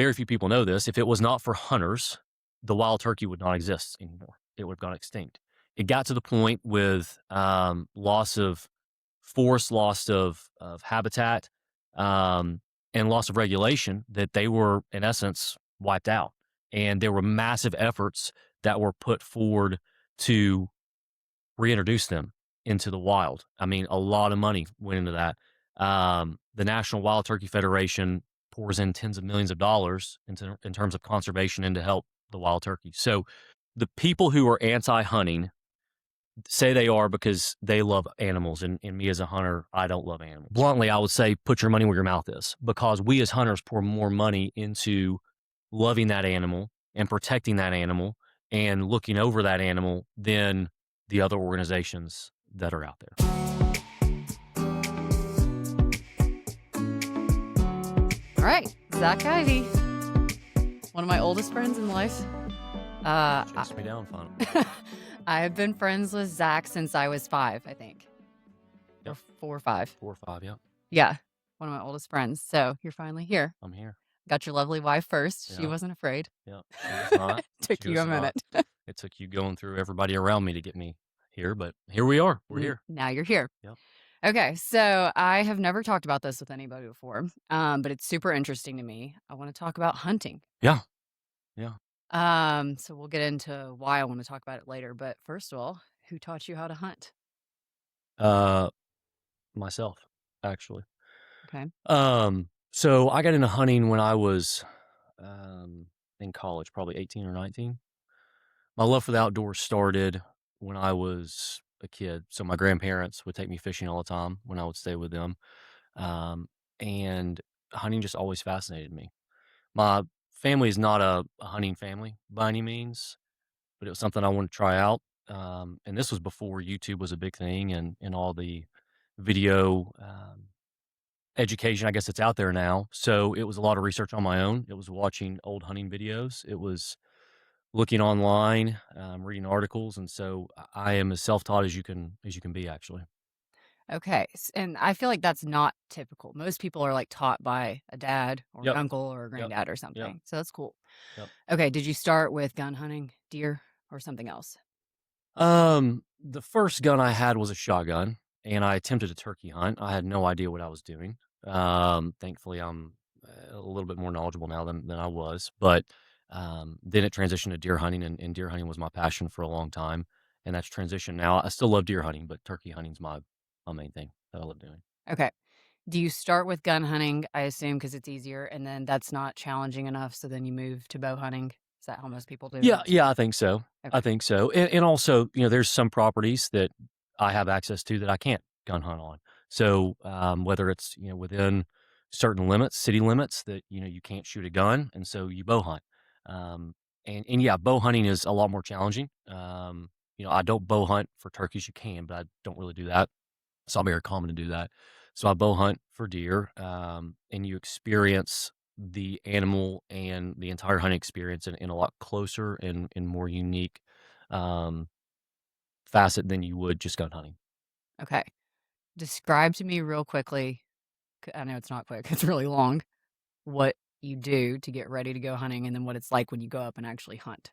very few people know this. If it was not for hunters, the wild turkey would not exist anymore. It would have gone extinct. It got to the point with loss of forest, loss of habitat, um, and loss of regulation that they were, in essence, wiped out. And there were massive efforts that were put forward to reintroduce them into the wild. I mean, a lot of money went into that. The National Wild Turkey Federation pours in tens of millions of dollars in terms of conservation and to help the wild turkey. So the people who are anti-hunting say they are because they love animals. And me as a hunter, I don't love animals. Bluntly, I would say put your money where your mouth is, because we as hunters pour more money into loving that animal and protecting that animal and looking over that animal than the other organizations that are out there. All right, Zach Ivey, one of my oldest friends in life. Chase me down, fun. I have been friends with Zach since I was 5, I think. Yep. Or 4 or 5. 4 or 5, yeah. Yeah, one of my oldest friends. So you're finally here. I'm here. Got your lovely wife first. She Yeah. wasn't afraid. Yeah, she was not. Took She you a was not. minute. It took you going through everybody around me to get me here, but here we are. We're here. Now you're here. Yep. Okay, so I have never talked about this with anybody before, but it's super interesting to me. I want to talk about hunting. Yeah. Yeah. So we'll get into why I want to talk about it later. But first of all, who taught you how to hunt? Myself, actually. Okay. So I got into hunting when I was in college, probably 18 or 19. My love for the outdoors started when I was a kid. So my grandparents would take me fishing all the time when I would stay with them. And hunting just always fascinated me. My family is not a hunting family by any means, but it was something I wanted to try out. And this was before YouTube was a big thing and all the video education, I guess it's out there now. So it was a lot of research on my own. It was watching old hunting videos. It was looking online, reading articles. And so I am as self-taught as you can be, actually. Okay. And I feel like that's not typical. Most people are like taught by a dad or Yep. an uncle or a Yep. granddad or Yep. something. So that's cool. Yep. Okay. Did you start with gun hunting, deer, or something else? The first gun I had was a shotgun, and I attempted a turkey hunt. I had no idea what I was doing. Thankfully, I'm a little bit more knowledgeable now than I was. But then it transitioned to deer hunting, and deer hunting was my passion for a long time. And that's transitioned now. I still love deer hunting, but turkey hunting's my main thing that I love doing. Okay. Do you start with gun hunting, I assume, because it's easier, and then that's not challenging enough, so then you move to bow hunting? Is that how most people do Yeah, it? yeah, I think so. Okay. I think so. And also, there's some properties that I have access to that I can't gun hunt on. So whether it's within certain limits, city limits, that you can't shoot a gun, and so you bow hunt. And yeah, bow hunting is a lot more challenging. I don't bow hunt for turkeys. You can, but I don't really do that. It's not very common to do that. So I bow hunt for deer, and you experience the animal and the entire hunting experience in a lot closer and more unique facet than you would just gun hunting. Okay. Describe to me real quickly. I know it's not quick, it's really long. What you do to get ready to go hunting, and then what it's like when you go up and actually hunt.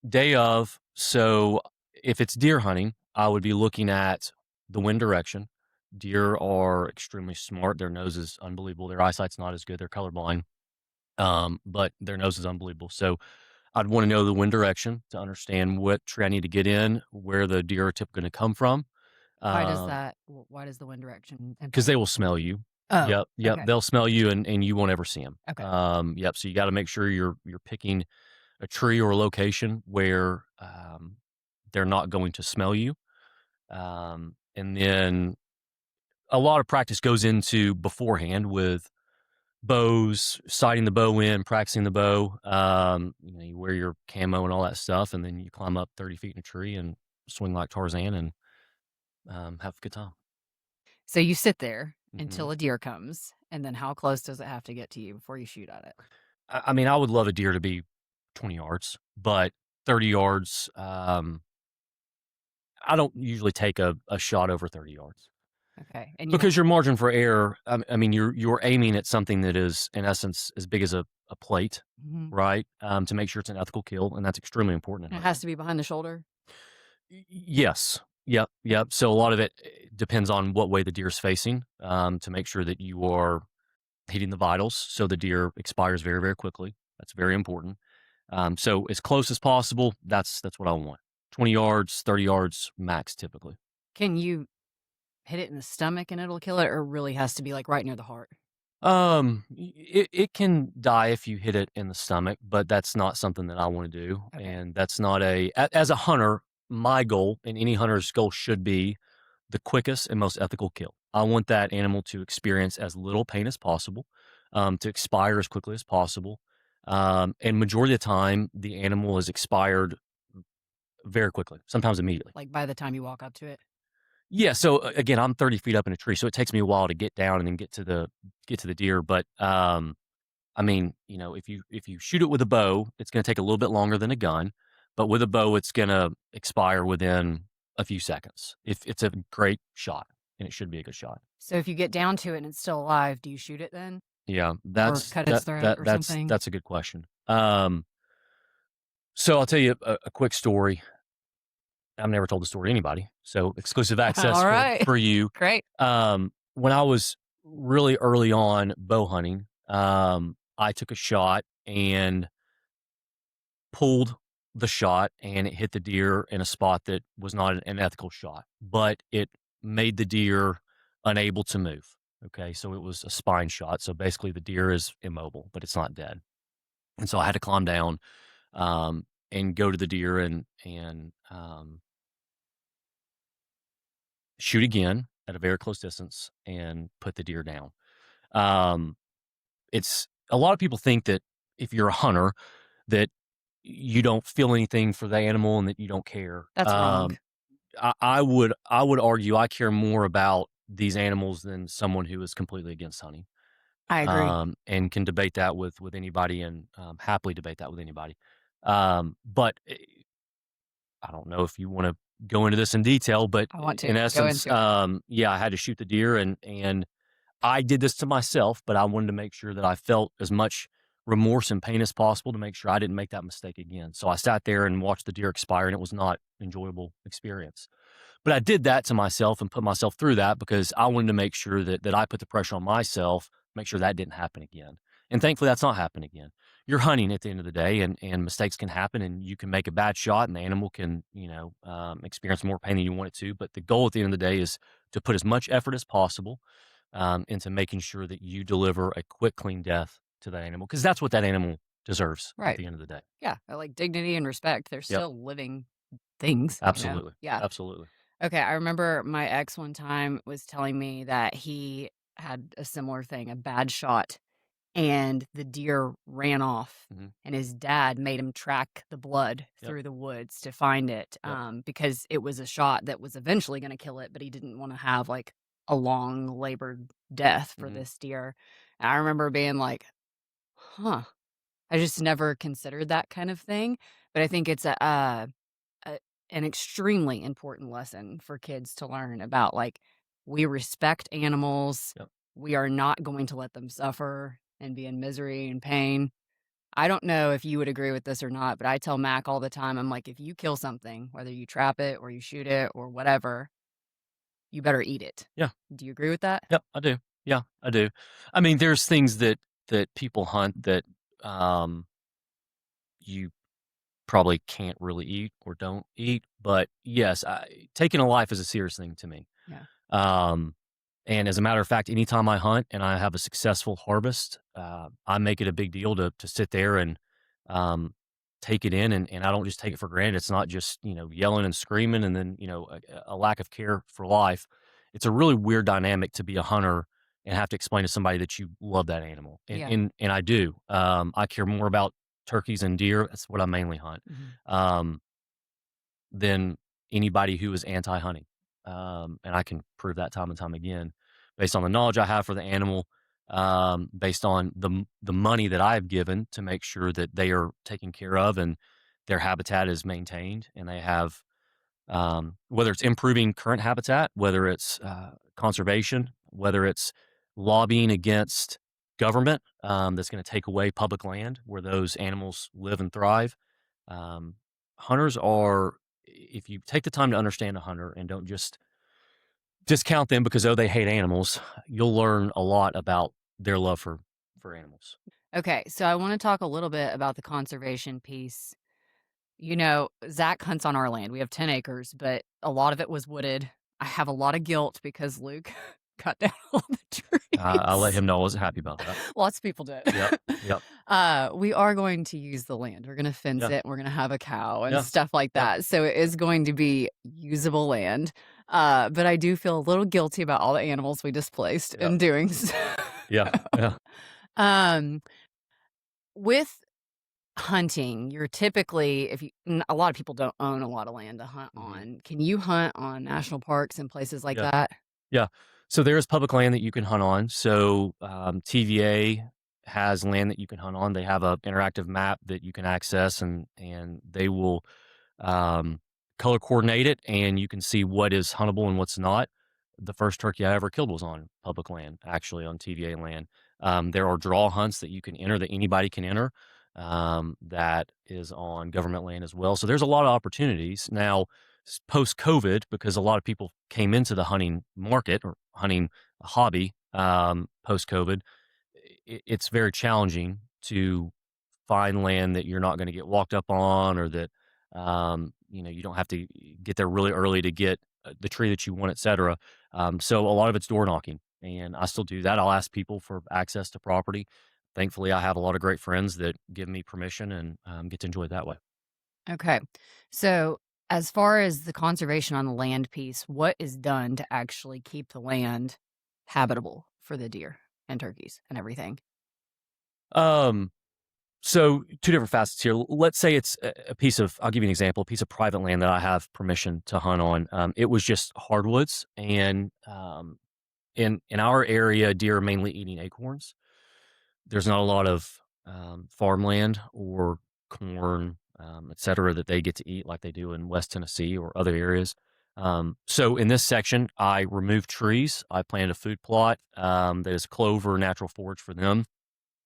Day of, so if it's deer hunting, I would be looking at the wind direction. Deer are extremely smart. Their nose is unbelievable. Their eyesight's not as good. They're colorblind, but their nose is unbelievable. So I'd want to know the wind direction to understand what tree I need to get in, where the deer are typically going to come from. Why does the wind direction? Because they will smell you. Oh, Yep. okay. They'll smell you, and you won't ever see them. Okay. Yep. So you got to make sure you're picking a tree or a location where they're not going to smell you. And then a lot of practice goes into beforehand with bows, sighting the bow in, practicing the bow. You wear your camo and all that stuff, and then you climb up 30 feet in a tree and swing like Tarzan and have a good time. So you sit there Mhm. until a deer comes, and then how close does it have to get to you before you shoot at it? I mean, I would love a deer to be 20 yards, but 30 yards, I don't usually take a shot over 30 yards. Okay, and you Because your margin for error, I mean, you're aiming at something that is, in essence, as big as a plate, mhm, right? To make sure it's an ethical kill, and that's extremely important in and it has hunting. to be behind the shoulder? Yes. Yep, yep. So a lot of it depends on what way the deer's facing, to make sure that you are hitting the vitals, so the deer expires very, very quickly. That's very important. So as close as possible, that's what I want. 20 yards, 30 yards max, typically. Can you hit it in the stomach and it'll kill it, or really has to be, like, right near the heart? It can die if you hit it in the stomach, but that's not something that I want to do, Okay. and that's not as a hunter, my goal and any hunter's goal should be the quickest and most ethical kill. I want that animal to experience as little pain as possible, to expire as quickly as possible, and majority of the time, the animal is expired very quickly, sometimes immediately. Like, by the time you walk up to it? Yeah, so, again, I'm 30 feet up in a tree, so it takes me a while to get down and then get to the deer, but, I mean, if you shoot it with a bow, it's gonna take a little bit longer than a gun, but with a bow, it's gonna expire within a few seconds. If it's a great shot, and it should be a good shot. So if you get down to it and it's still alive, do you shoot it then? Yeah, Or that's cut its that throat that or that's something? that's a good question. So I'll tell you a quick story. I've never told the story to anybody, so exclusive access for Alright. for you. Great. When I was really early on bow hunting, I took a shot and pulled the shot, and it hit the deer in a spot that was not an ethical shot, but it made the deer unable to move. Okay, so it was a spine shot. So basically, the deer is immobile, but it's not dead. And so I had to calm down, and go to the deer and shoot again at a very close distance and put the deer down. Um, it's a lot of people think that if you're a hunter that you don't feel anything for the animal and that you don't care. That's wrong. I would argue I care more about these animals than someone who is completely against hunting, I agree. and can debate that with anybody and happily debate that with anybody. But I don't know if you want to go into this in detail, but I want to. in Go essence, into it. yeah, I had to shoot the deer and I did this to myself, but I wanted to make sure that I felt as much remorse and pain as possible to make sure I didn't make that mistake again. So I sat there and watched the deer expire, and it was not enjoyable experience. But I did that to myself and put myself through that because I wanted to make sure that I put the pressure on myself, make sure that didn't happen again. And thankfully, that's not happening again. You're hunting at the end of the day, and mistakes can happen, and you can make a bad shot, and the animal can, experience more pain than you want it to. But the goal at the end of the day is to put as much effort as possible into making sure that you deliver a quick, clean death to that animal because that's what that animal deserves at Right. the end of the day. Yeah, I like dignity and respect. They're Yep, still living things. absolutely, Yeah. absolutely. Okay, I remember my ex one time was telling me that he had a similar thing, a bad shot, and the deer ran off, Hmm. and his dad made him track the blood Yep, through the woods to find it, yep. because it was a shot that was eventually gonna kill it, but he didn't wanna have, like, a long labored death for Hmm. this deer. And I remember being like, "Huh." I just never considered that kind of thing, but I think it's a an extremely important lesson for kids to learn about, like, we respect animals, Yep. we are not going to let them suffer and be in misery and pain. I don't know if you would agree with this or not, but I tell Mac all the time, I'm like, "If you kill something, whether you trap it or you shoot it or whatever, you better eat it." Yeah. Do you agree with that? Yep. I do. Yeah, I do. I mean, there's things that people hunt that um, you probably can't really eat or don't eat, but yes, taking a life is a serious thing to me. Yeah. Um, and as a matter of fact, anytime I hunt and I have a successful harvest, I make it a big deal to sit there and um, take it in, and I don't just take it for granted. It's not just yelling and screaming, and then a lack of care for life. It's a really weird dynamic to be a hunter and have to explain to somebody that you love that animal, and Yeah. and I do. I care more about turkeys and deer. That's what I mainly hunt. Mhm. Um, than anybody who is anti-hunting. And I can prove that time and time again based on the knowledge I have for the animal, based on the money that I've given to make sure that they are taken care of and their habitat is maintained and they have whether it's improving current habitat, whether it's conservation, whether it's lobbying against government that's going to take away public land where those animals live and thrive. Um, Hunters are, if you take the time to understand a hunter and don't just discount them because, oh, they hate animals, you'll learn a lot about their love for animals. Okay, so I wanna talk a little bit about the conservation piece. You know, Zach hunts on our land. We have 10 acres, but a lot of it was wooded. I have a lot of guilt because Luke cut down all the I'll let trees. him know I wasn't happy about that. Lots of people did. Yep. Yep. We are going to use the land. We're gonna fence Yeah. it, we're gonna have a cow and Yeah. stuff like Yeah. that, so it is going to be usable land, but I do feel a little guilty about all the animals we displaced Yeah. in doing so. Yeah. Yeah. Um, with hunting, you're typically if you a lot of people don't own a lot of land to hunt Mhm. on. Can you hunt on national parks and places like Yeah. that? Yeah. So there is public land that you can hunt on. So TVA has land that you can hunt on. They have a interactive map that you can access, and they will um, color coordinate it, and you can see what is huntable and what's not. The first turkey I ever killed was on public land, actually on TVA land. There are draw hunts that you can enter that anybody can enter. That is on government land as well. So there's a lot of opportunities now post COVID because a lot of people came into the hunting market or hunting hobby post COVID. It's very challenging to find land that you're not going to get walked up on, or that you don't have to get there really early to get the tree that you want, etc. So a lot of it's door knocking, and I still do that. I'll ask people for access to property. Thankfully, I have a lot of great friends that give me permission, and get to enjoy it that way. Okay. So, as far as the conservation on the land piece, what is done to actually keep the land habitable for the deer and turkeys and everything? Um, So, 2 different facets here. Let's say it's a piece of I'll give you an example, a piece of private land that I have permission to hunt on. It was just hardwoods, and, in our area, deer are mainly eating acorns. There's not a lot of, farmland or corn, etcetera, that they get to eat like they do in West Tennessee or other areas. So in this section, I removed trees. I planted a food plot, that is clover, natural forage for them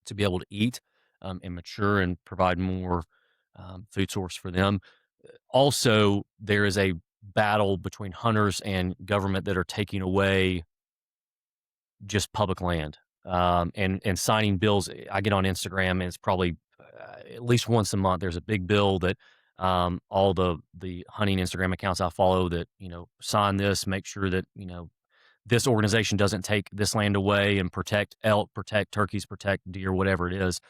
to be able to eat, and mature and provide more food source for them. Also, there is a battle between hunters and government that are taking away just public land, and signing bills. I get on Instagram, and it's probably at least once a month. There's a big bill that all the hunting Instagram accounts I follow that sign this, make sure that this organization doesn't take this land away and protect elk, protect turkeys, protect deer, whatever it is.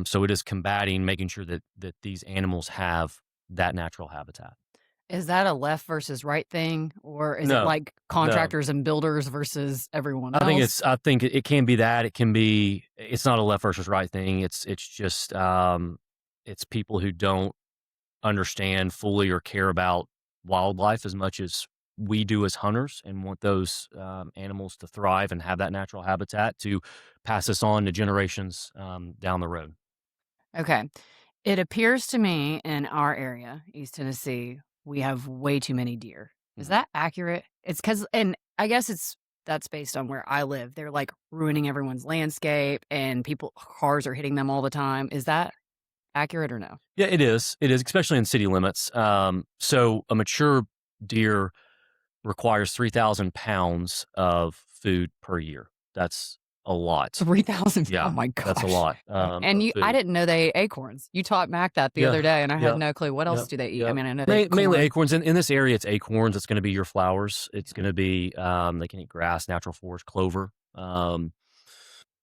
So it is combating, making sure that these animals have that natural habitat. Is that a left versus right thing, or is it No, like no. contractors and builders versus everyone I think else? it's. I think it can be that. It can be. It's not a left versus right thing. It's just. It's people who don't understand fully or care about wildlife as much as we do as hunters, and want those animals to thrive and have that natural habitat to pass this on to generations down the road. Okay. It appears to me in our area, East Tennessee, we have way too many deer. Is Mhm. that accurate? It's because, and I guess that's based on where I live. They're like ruining everyone's landscape and cars are hitting them all the time. Is that accurate or no? Yeah, it is. It is, especially in city limits. So a mature deer requires 3,000 pounds of food per year. That's a lot. 3,000. Oh Yeah, my that's a gosh. lot And of I food. didn't know they ate acorns. You taught Mac that the other Yeah, day, and I had yeah, no clue. What else yeah, do they eat? I yeah. mean, I know they eat Mainly corn. acorns. In this area, it's acorns. It's going to be your flowers. It's Yeah. going to be they can eat grass, natural forest, clover. So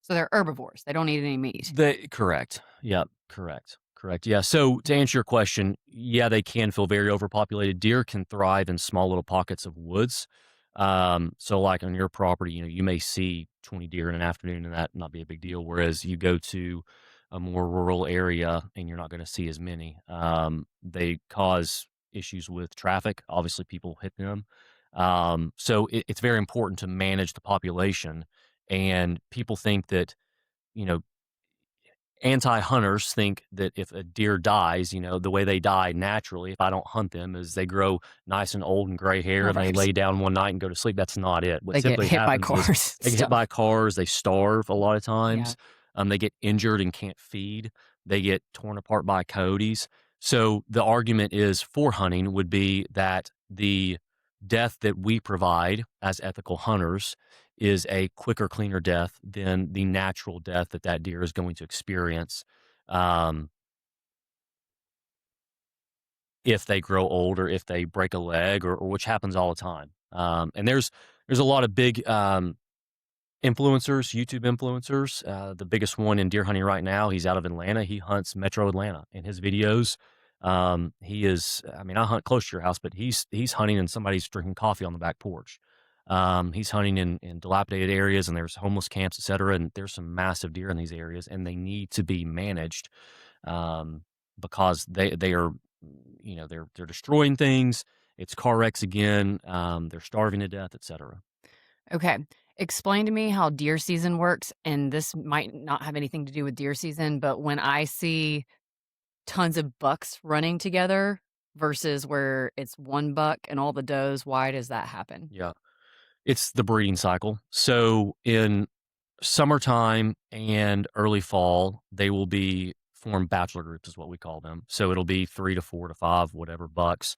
they're herbivores. They don't eat any meat. They correct. Yep, correct. Correct. Yeah. So to answer your question, yeah, they can feel very overpopulated. Deer can thrive in small little pockets of woods. So like on your property, you may see 20 deer in an afternoon and that not be a big deal. Whereas you go to a more rural area and you're not going to see as many. They cause issues with traffic. Obviously, people hit them. So it's very important to manage the population. And people think that, you know, Anti-hunters think that if a deer dies, the way they die naturally, if I don't hunt them, is they grow nice and old and gray hair and they Right. lay down one night and go to sleep. That's not it. What They get typically hit by happens is cars and they get hit stuff. by cars, they starve a lot of Yeah. times, they get injured and can't feed, they get torn apart by coyotes. So the argument is for hunting would be that the death that we provide as ethical hunters is a quicker, cleaner death than the natural death that that deer is going to experience, um, if they grow old or if they break a leg or which happens all the time. And there's a lot of big influencers, YouTube influencers. The biggest one in deer hunting right now, he's out of Atlanta. He hunts Metro Atlanta. In his videos, he is. I mean, I hunt close to your house, but he's hunting and somebody's drinking coffee on the back porch. He's hunting in dilapidated areas and there's homeless camps, et cetera. And there's some massive deer in these areas, and they need to be managed, um, because they are, they're destroying things. It's car wrecks again. They're starving to death, et cetera. Okay. Explain to me how deer season works, and this might not have anything to do with deer season, but when I see tons of bucks running together versus where it's one buck and all the does, why does that happen? Yeah. It's the breeding cycle. So in summertime and early fall, they will be form bachelor groups is what we call them. So it'll be 3 to 4 to 5, whatever bucks.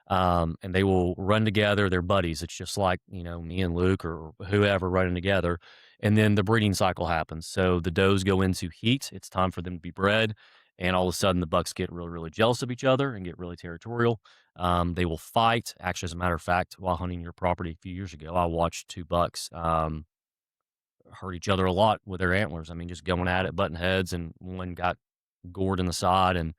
And they will run together. They're buddies. It's just like, me and Luke or whoever running together. And then the breeding cycle happens. So the does go into heat. It's time for them to be bred. And all of a sudden, the bucks get really, really jealous of each other and get really territorial. They will fight. Actually, as a matter of fact, while hunting your property a few years ago, I watched two bucks hurt each other a lot with their antlers. I mean, just going at it, butting heads, and one got gored in the side, and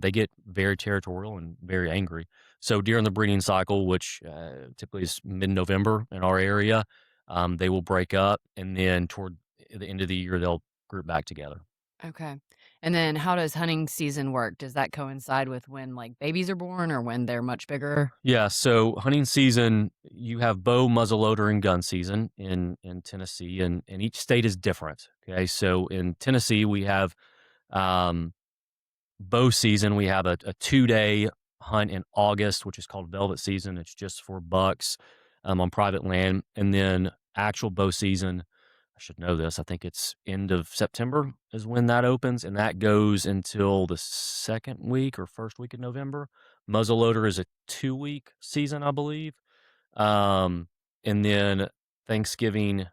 they get very territorial and very angry. So during the breeding cycle, which typically is mid-November in our area, they will break up, and then toward the end of the year, they'll group back together. Okay. And then how does hunting season work? Does that coincide with when like babies are born or when they're much bigger? Yeah, so hunting season, you have bow, muzzleloader, and gun season in Tennessee, and each state is different. Okay, so in Tennessee, we have um, bow season. We have a 2-day hunt in August, which is called velvet season. It's just for bucks on private land. And then actual bow season, I should know this. I think it's end of September is when that opens, and that goes until the second week or first week of November. Muzzleloader is a 2-week season, I believe. Um, and then Thanksgiving, I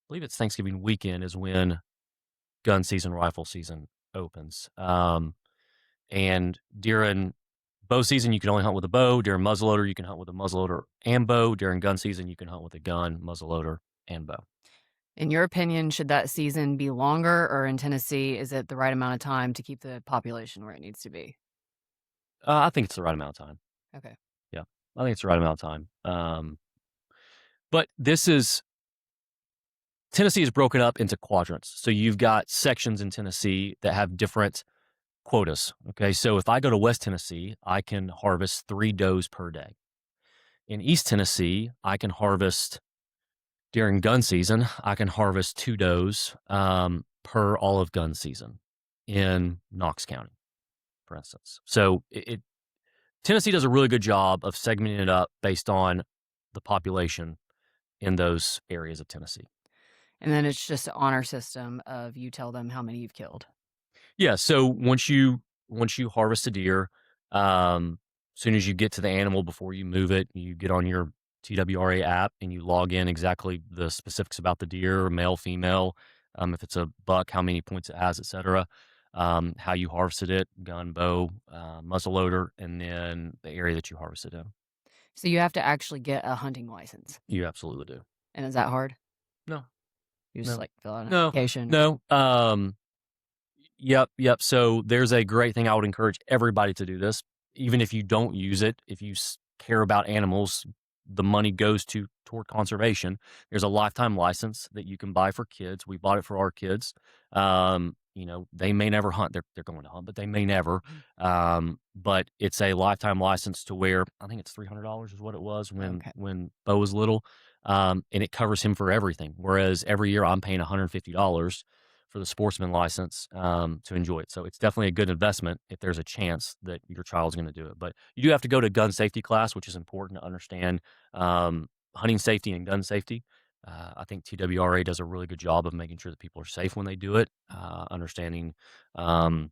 believe it's Thanksgiving weekend is when gun season, rifle season opens. And during bow season, you can only hunt with a bow. During muzzleloader, you can hunt with a muzzleloader and bow. During gun season, you can hunt with a gun, muzzleloader, and bow. In your opinion, should that season be longer, or in Tennessee, is it the right amount of time to keep the population where it needs to be? I think it's the right amount of time. Okay. Yeah, I think it's the right amount of time. But this is Tennessee is broken up into quadrants. So you've got sections in Tennessee that have different quotas. Okay, so if I go to West Tennessee, I can harvest 3 does per day. In East Tennessee, I can harvest during gun season. I can harvest 2 does per all of gun season in Knox County, for instance. So Tennessee does a really good job of segmenting it up based on the population in those areas of Tennessee. And then it's just an honor system of you tell them how many you've killed. Yeah, so once you harvest a deer, soon as you get to the animal before you move it, you get on your TWRA app and you log in exactly the specifics about the deer, male, female, if it's a buck, how many points it has, etc. How you harvested it, gun, bow, muzzle loader, and then the area that you harvested in. So you have to actually get a hunting license. You absolutely do. And is that hard? No, You just no, like fill out an no, application. no. Yep, yep. So there's a great thing I would encourage everybody to do this, even if you don't use it. If you care about animals, the money goes toward conservation. There's a lifetime license that you can buy for kids. We bought it for our kids. They may never hunt. They're going to hunt, but they may never. But it's a lifetime license to where I think it's $300 is what it was Okay. when Bo was little, and it covers him for everything. Whereas every year I'm paying $150 for the sportsman license to enjoy it. So it's definitely a good investment if there's a chance that your child's going to do it. But you do have to go to gun safety class, which is important to understand hunting safety and gun safety. I think TWRA does a really good job of making sure that people are safe when they do it, understanding um,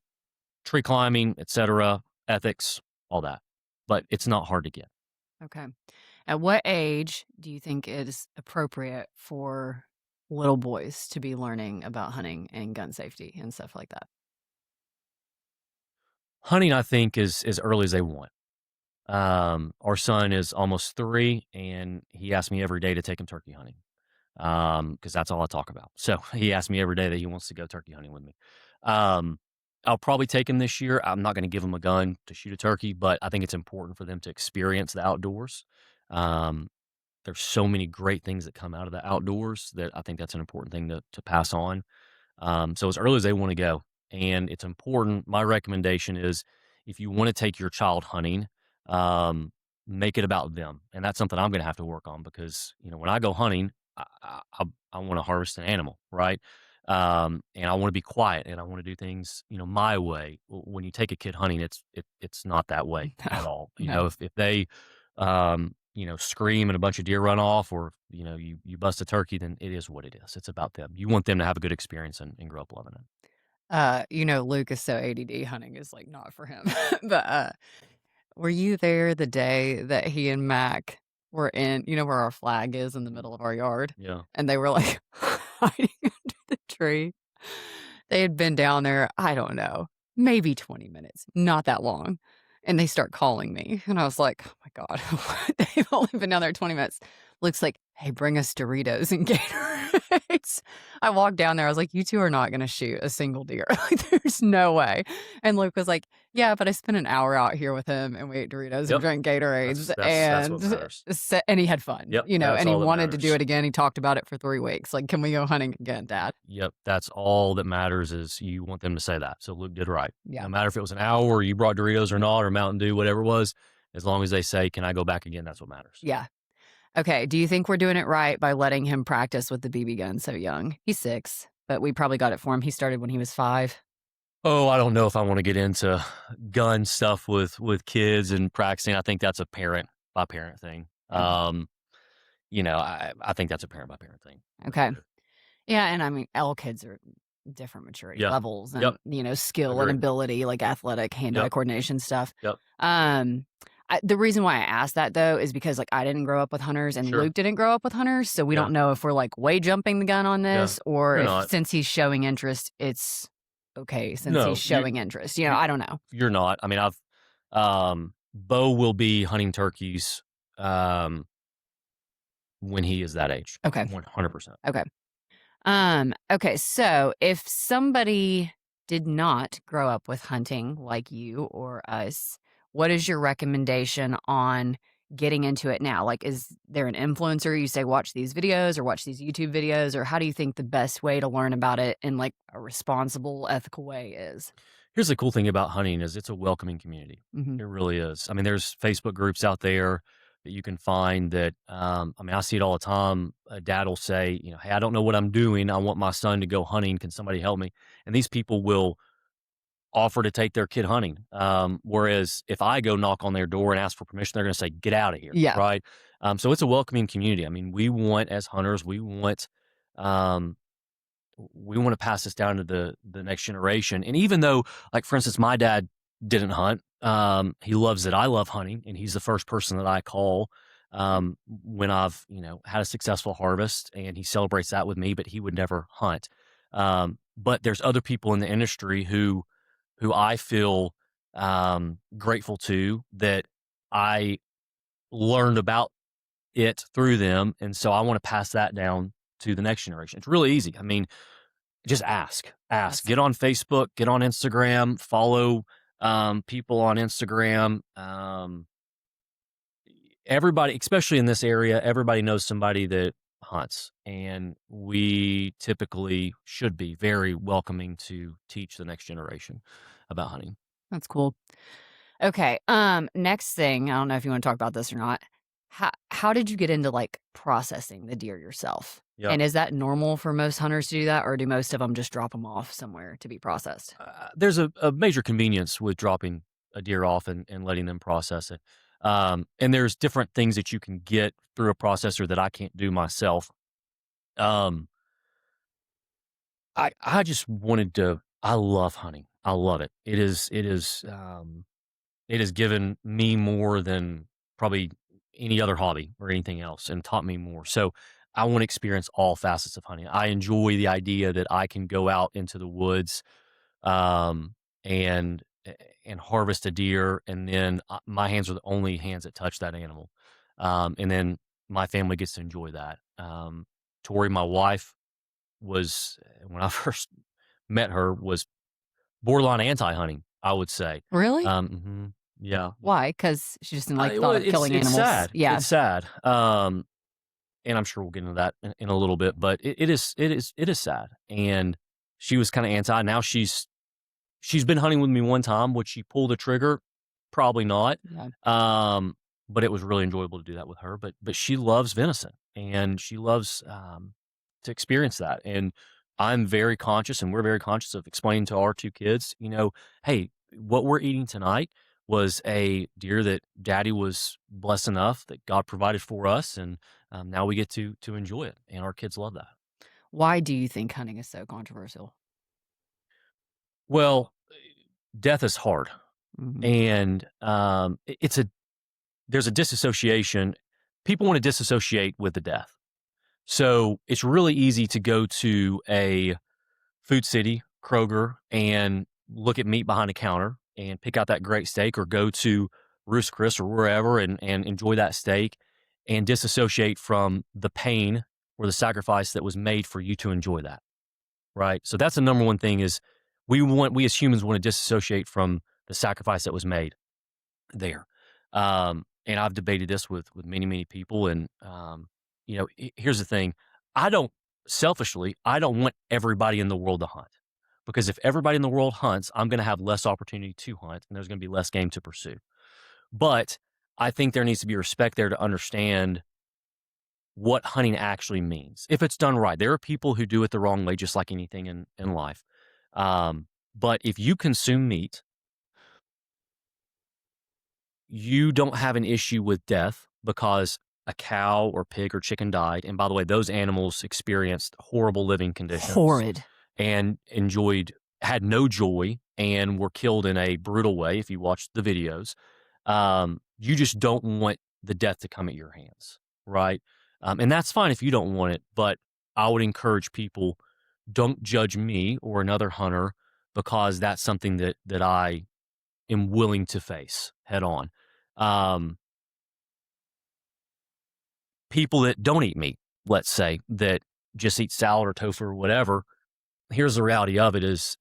tree climbing, etc., ethics, all that. But it's not hard to get. Okay. At what age do you think it is appropriate for little boys to be learning about hunting and gun safety and stuff like that? Hunting, I think, is as early as they want. Our son is almost 3, and he asks me every day to take him turkey hunting, because that's all I talk about. So, he asks me every day that he wants to go turkey hunting with me. Um, I'll probably take him this year. I'm not gonna give him a gun to shoot a turkey, but I think it's important for them to experience the outdoors. Um, there's so many great things that come out of the outdoors that I think that's an important thing to pass on. So as early as they want to go. And it's important. My recommendation is if you want to take your child hunting, um, make it about them. And that's something I'm going to have to work on because, when I go hunting, I want to harvest an animal, right? And I want to be quiet and I want to do things, my way. When you take a kid hunting, it's not that way at No, all. no. If they, scream and a bunch of deer run off or, you bust a turkey, then it is what it is. It's about them. You want them to have a good experience and grow up loving it. Luke is so ADD, hunting is like not for him. But were you there the day that he and Mac were in, where our flag is in the Mm. middle of our yard? Yeah. And they were like hiding under the tree. They had been down there, I don't know, maybe 20 minutes, not that long. And they start calling me. And I was like, oh my God, they've only been down there 20 minutes. Luke's like, hey, bring us Doritos and Gatorades. I walked down there. I was like, you two are not going to shoot a single deer. Like, there's no way. And Luke was like, yeah, but I spent an hour out here with him and we ate Doritos and Yep. drank Gatorades That's what matters. and he had fun, Yep. That's and he all that wanted to do matters. it again. He talked about it for 3 weeks. Like, can we go hunting again, Dad? Yep. That's all that matters is you want them to say that. So Luke did right. Yeah. No matter if it was an hour or you brought Doritos or not, or Mountain Dew, whatever it was, as long as they say, can I go back again? That's what matters. Yeah. Okay. Do you think we're doing it right by letting him practice with the BB gun so young? He's 6, but we probably got it for him. He started when he was 5. Oh, I don't know if I want to get into gun stuff with kids and practicing. I think that's a parent by parent thing. Okay. I think that's a parent by parent thing. Really Okay. do. Yeah, and I mean, all kids are different maturity Yeah. levels Yep. and, skill and Agree. ability, like athletic, hand-eye Yep. coordination stuff. Yep. Um, the reason why I asked that though is because like I didn't grow up with hunters and Sure. Luke didn't grow up with hunters, so we Yeah. don't know if we're like way jumping the gun on Yeah. this or You're if not. since he's showing interest, it's okay since he's No, showing interest. you I don't know. you're not. I mean, Bo will be hunting turkeys when he is that age. Okay. 100%. Okay. Okay, so if somebody did not grow up with hunting like you or us, what is your recommendation on getting into it now? Like, is there an influencer you say watch these videos or watch these YouTube videos, or how do you think the best way to learn about it in like a responsible, ethical way is? Here's the cool thing about hunting is it's a welcoming community. Hmm. It really is. I mean, there's Facebook groups out there that you can find that, I see it all the time. A dad will say, hey, I don't know what I'm doing. I want my son to go hunting. Can somebody help me? And these people will offer to take their kid hunting. Whereas if I go knock on their door and ask for permission, they're going to say, get out of here. Yeah, Right. So it's a welcoming community. I mean, as hunters, um, we want to pass this down to the next generation. And even though, like for instance, my dad didn't hunt, he loves it. I love hunting, and he's the first person that I call when I've had a successful harvest, and he celebrates that with me. But he would never hunt. But there's other people in the industry who I feel grateful to that I learned about it through them, and so I want to pass that down to the next generation. It's really easy. I mean, just ask. that's Get on Facebook, get on Instagram, follow, people on Instagram. Everybody, especially in this area, everybody knows somebody that hunts, and we typically should be very welcoming to teach the next generation about hunting. that's cool. Okay. Next thing, I don't know if you want to talk about this or not. How did you get into like processing the deer yourself? Yep. And is that normal for most hunters to do that, or do most of them just drop them off somewhere to be processed? There's a major convenience with dropping a deer off and letting them process it. And there's different things that you can get through a processor that I can't do myself. Um, I just wanted to. I love hunting. I love it. It has given me more than probably any other hobby or anything else, and taught me more. So I want to experience all facets of hunting. I enjoy the idea that I can go out into the woods, um, and and harvest a deer, and then my hands are the only hands that touch that animal, and then my family gets to enjoy that. Tori, my wife, was when I first met her, was borderline anti-hunting, I would say. Really? Mhm. Yeah. Why? Because she just didn't like the Well, thought of killing it's animals? sad. Yeah, It's sad. And I'm sure we'll get into that in a little bit, but it is sad. And she was kinda anti. Now she's been hunting with me one time. Would she pull the trigger? Probably not. yeah. Um, but it was really enjoyable to do that with her. But she loves venison, and she loves, to experience that. And I'm very conscious, and we're very conscious of explaining to our 2 kids, "Hey, what we're eating tonight was a deer that daddy was blessed enough that God provided for us, and, now we get to enjoy it." And our kids love that. Why do you think hunting is so controversial? Well, death is hard. Mhm. And, it's a there's a disassociation. People wanna disassociate with the death. So, it's really easy to go to a Food City, Kroger, and look at meat behind a counter and pick out that great steak, or go to Ruth's Chris or wherever and enjoy that steak and disassociate from the pain or the sacrifice that was made for you to enjoy that, right? So, that's the number one thing is we as humans wanna disassociate from the sacrifice that was made there. And I've debated this with many, many people. And here's the thing: I don't selfishly, I don't want everybody in the world to hunt, because if everybody in the world hunts, I'm going to have less opportunity to hunt, and there's going to be less game to pursue. But I think there needs to be respect there to understand what hunting actually means if it's done right. There are people who do it the wrong way, just like anything in life. But if you consume meat, you don't have an issue with death because a cow or pig or chicken died. And by the way, those animals experienced horrible living conditions Horrid. and had no joy and were killed in a brutal way. If you watch the videos, you just don't want the death to come at your hands. Right. And that's fine if you don't want it. But I would encourage people, don't judge me or another hunter because that's something that I am willing to face head on. Um, People that don't eat meat, let's say, that just eat salad or tofu or whatever, here's the reality of it is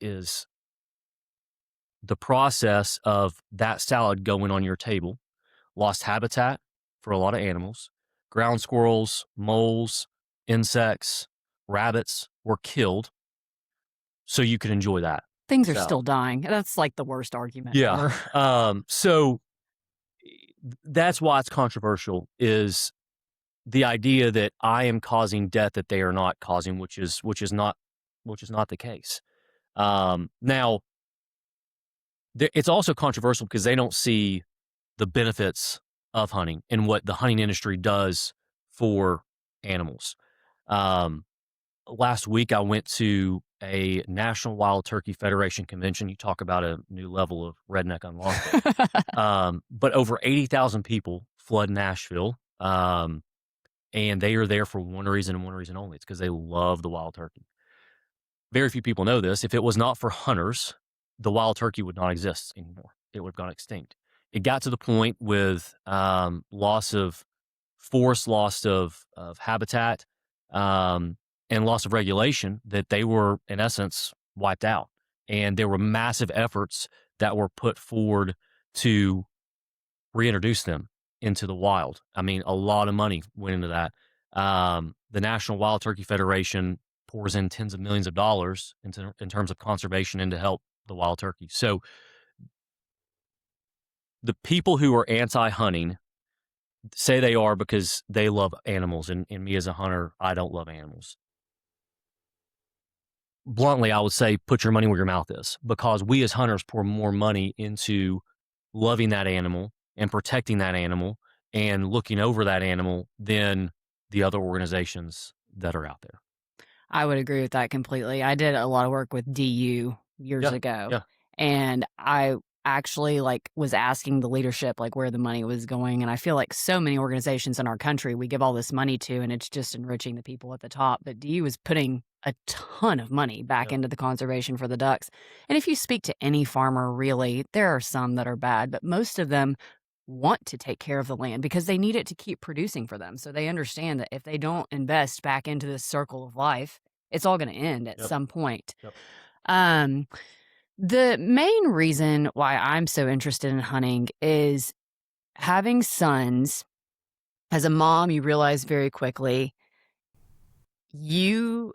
the process of that salad going on your table lost habitat for a lot of animals. Ground squirrels, moles, insects, rabbits were killed so you could enjoy that Things are salad. still dying. That's, like, the worst argument Yeah. ever. So that's why it's controversial, is the idea that I am causing death that they are not causing, which is not the case. Now, it's also controversial because they don't see the benefits of hunting and what the hunting industry does for animals. Um, Last week, I went to a National Wild Turkey Federation convention. You talk about a new level of redneck unlawful. But over 80,000 people flood Nashville. And they are there for one reason and one reason only. It's because they love the wild turkey. Very few people know this. If it was not for hunters, the wild turkey would not exist anymore. It would have gone extinct. It got to the point with loss of forest, loss of habitat, and loss of regulation that they were, in essence, wiped out. And there were massive efforts that were put forward to reintroduce them into the wild. I mean, a lot of money went into that. The National Wild Turkey Federation pours in tens of millions of dollars in terms of conservation and to help the wild turkey. So the people who are anti-hunting Say they are because they love animals, and me as a hunter, I don't love animals. Bluntly, I would say put your money where your mouth is because we as hunters pour more money into loving that animal and protecting that animal and looking over that animal than the other organizations that are out there. I would agree with that completely. I did a lot of work with DU years Yeah, ago, yeah, and I actually, like, was asking the leadership, like, where the money was going, and I feel like so many organizations in our country we give all this money to, and it's just enriching the people at the top, but DU was putting a ton of money back yeah, into the conservation for the ducks, and if you speak to any farmer, really, there are some that are bad, but most of them want to take care of the land because they need it to keep producing for them, so they understand that if they don't invest back into this circle of life, it's all gonna end at yep, some point. yep. Um, the main reason why I'm so interested in hunting is having sons. As a mom, you realize very quickly you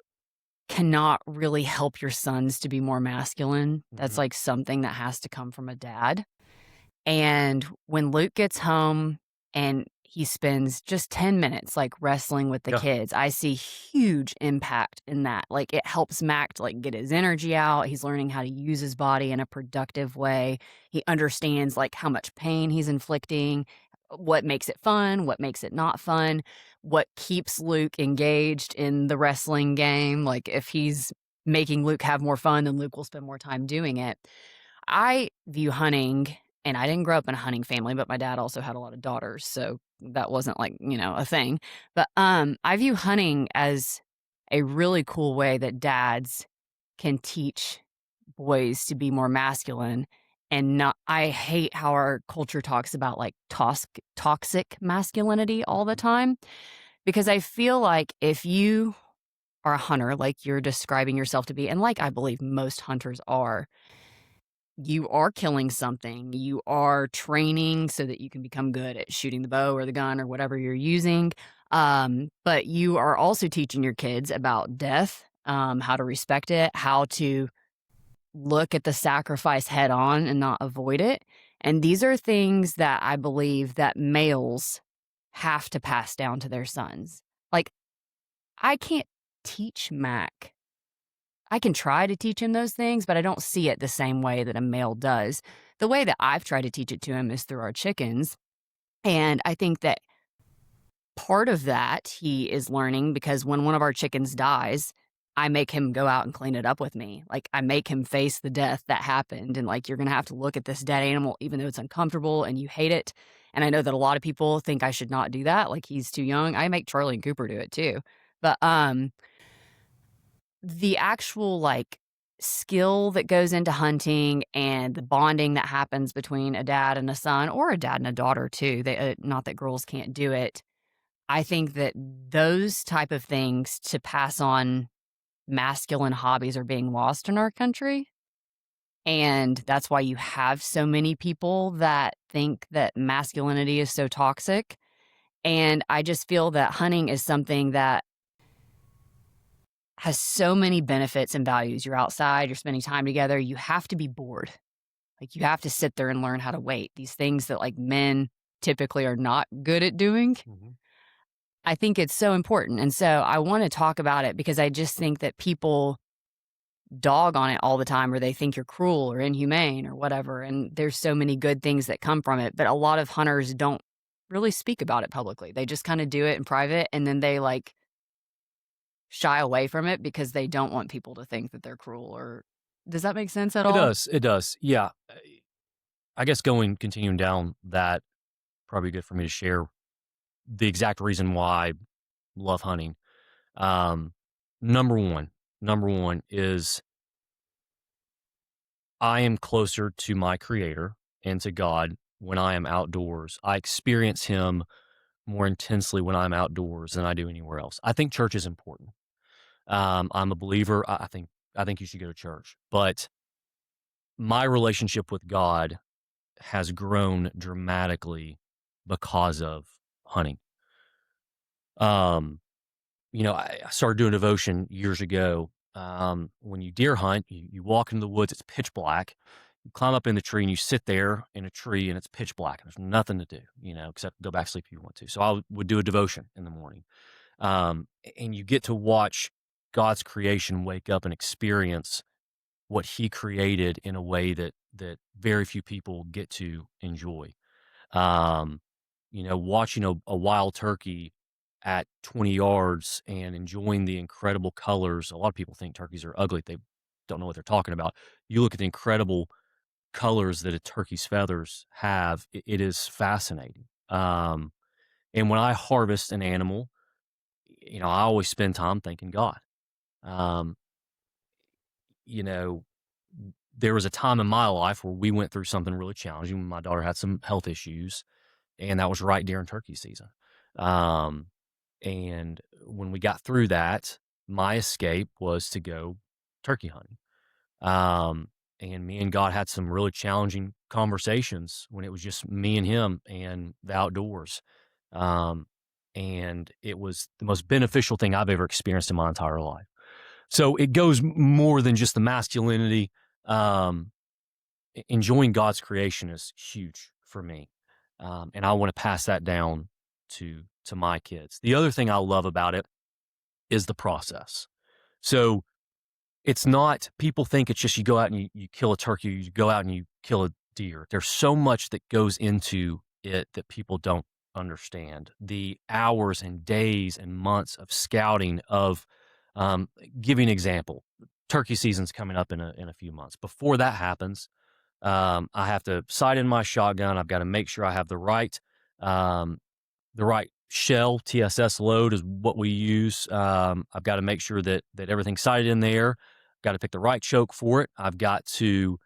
cannot really help your sons to be more masculine. That's, Mhm. like, something that has to come from a dad. And when Luke gets home and he spends just 10 minutes, like, wrestling with the Yeah, kids, I see huge impact in that. Like, it helps Mac to, like, get his energy out. He's learning how to use his body in a productive way. He understands, like, how much pain he's inflicting, what makes it fun, what makes it not fun, what keeps Luke engaged in the wrestling game. Like, if he's making Luke have more fun, then Luke will spend more time doing it. I view hunting, and I didn't grow up in a hunting family, but my dad also had a lot of daughters, so that wasn't like, a thing. But I view hunting as a really cool way that dads can teach boys to be more masculine and not I hate how our culture talks about like toxic masculinity all the mhm, time because I feel like if you are a hunter like you're describing yourself to be and like I believe most hunters are, you are killing something. You are training so that you can become good at shooting the bow or the gun or whatever you're using. But you are also teaching your kids about death, how to respect it, how to look at the sacrifice head on and not avoid it. And these are things that I believe that males have to pass down to their sons. Like, I can't teach Mac I can try to teach him those things, but I don't see it the same way that a male does. The way that I've tried to teach it to him is through our chickens. And I think that part of that he is learning because when one of our chickens dies, I make him go out and clean it up with me. Like, I make him face the death that happened. And, like, you're going to have to look at this dead animal, even though it's uncomfortable and you hate it. And I know that a lot of people think I should not do that. Like, he's too young. I make Charlie and Cooper do it too. But, the actual, like, skill that goes into hunting and the bonding that happens between a dad and a son or a dad and a daughter too, they not that girls can't do it. I think that those type of things to pass on masculine hobbies are being lost in our country, and that's why you have so many people that think that masculinity is so toxic, and I just feel that hunting is something that has so many benefits and values. You're outside, you're spending time together, you have to be bored. Like, you have to sit there and learn how to wait. These things that, like, men typically are not good at doing. mhm. I think it's so important, and so I wanna talk about it because I just think that people dog on it all the time or they think you're cruel or inhumane or whatever, and there's so many good things that come from it, but a lot of hunters don't really speak about it publicly. They just kinda do it in private, and then they, like, shy away from it because they don't want people to think that they're cruel or does that make sense at It all? does, it does. Yeah, I guess continuing down that, probably good for me to share the exact reason why I love hunting. Um, number 1 number 1 is I am closer to my creator and to God when I am outdoors. I experience him more intensely when I'm outdoors than I do anywhere else. I think church is important. I'm a believer. I think you should go to church, but my relationship with God has grown dramatically because of hunting. Um, I started doing devotion years ago. When you deer hunt, you walk into the woods, it's pitch black. climb up in the tree and you sit there in a tree and it's pitch black and there's nothing to do, except go back to sleep if you want to. So I would do a devotion in the morning. And you get to watch God's creation wake up and experience what he created in a way that very few people get to enjoy. Um, watching a wild turkey at 20 yards and enjoying the incredible colors. A lot of people think turkeys are ugly. They don't know what they're talking about. You look at the incredible colors that a turkey's feathers have, it is fascinating. And when I harvest an animal, I always spend time thanking God. Um, you know, there was a time in my life where we went through something really challenging when my daughter had some health issues, and that was right during turkey season. Um, and when we got through that, my escape was to go turkey hunting. Um, and me and God had some really challenging conversations when it was just me and him and the outdoors. Um, and it was the most beneficial thing I've ever experienced in my entire life. So it goes more than just the masculinity. Um, Enjoying God's creation is huge for me. And I want to pass that down to my kids. The other thing I love about it is the process. So it's not, people think it's just you go out and you kill a turkey, you go out and you kill a deer. There's so much that goes into it that people don't understand. The hours and days and months of scouting of, um, giving an example, turkey season's coming up in a few months. Before that happens, I have to sight in my shotgun. I've got to make sure I have um, the right shell. TSS load is what we use. I've got to make sure that everything's sighted in there. Got to pick the right choke for it. I've got to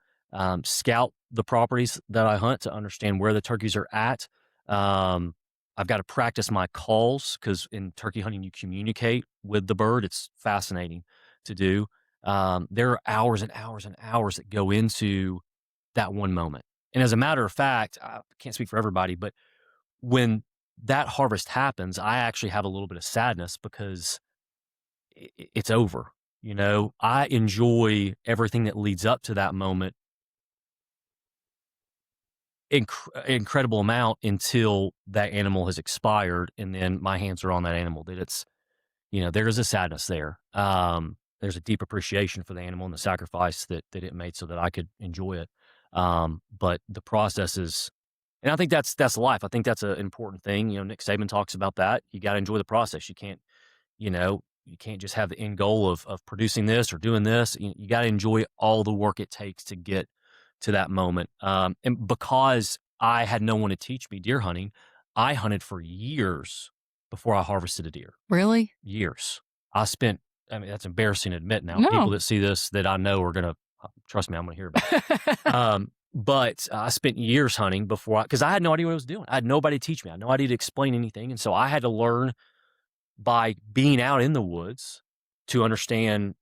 scout the properties that I hunt to understand where the turkeys are at. Um, I've got to practice my calls because in turkey hunting you communicate with the bird. It's fascinating to do. There are hours and hours and hours that go into that one moment. And as a matter of fact, I can't speak for everybody, but when that harvest happens, I actually have a little bit of sadness because it's over. I enjoy everything that leads up to that moment incredible amount until that animal has expired and then my hands are on that animal. That it's, there is a sadness there. There's a deep appreciation for the animal and the sacrifice that it made so that I could enjoy it. But the process is, and I think that's life. I think that's an important thing. Nick Saban talks about that. You got to enjoy the process. You can't just have the end goal of producing this or doing this. You got to enjoy all the work it takes to get to that moment. And because I had no one to teach me deer hunting, I hunted for years before I harvested a deer. Really? Years. I spent. I mean, that's embarrassing to admit now. People No. that see this that I know are gonna trust me. I'm gonna hear about it. But I spent years hunting before because I had no idea what I was doing. I had nobody to teach me. I had no idea to explain anything, and so I had to learn by being out in the woods to understand,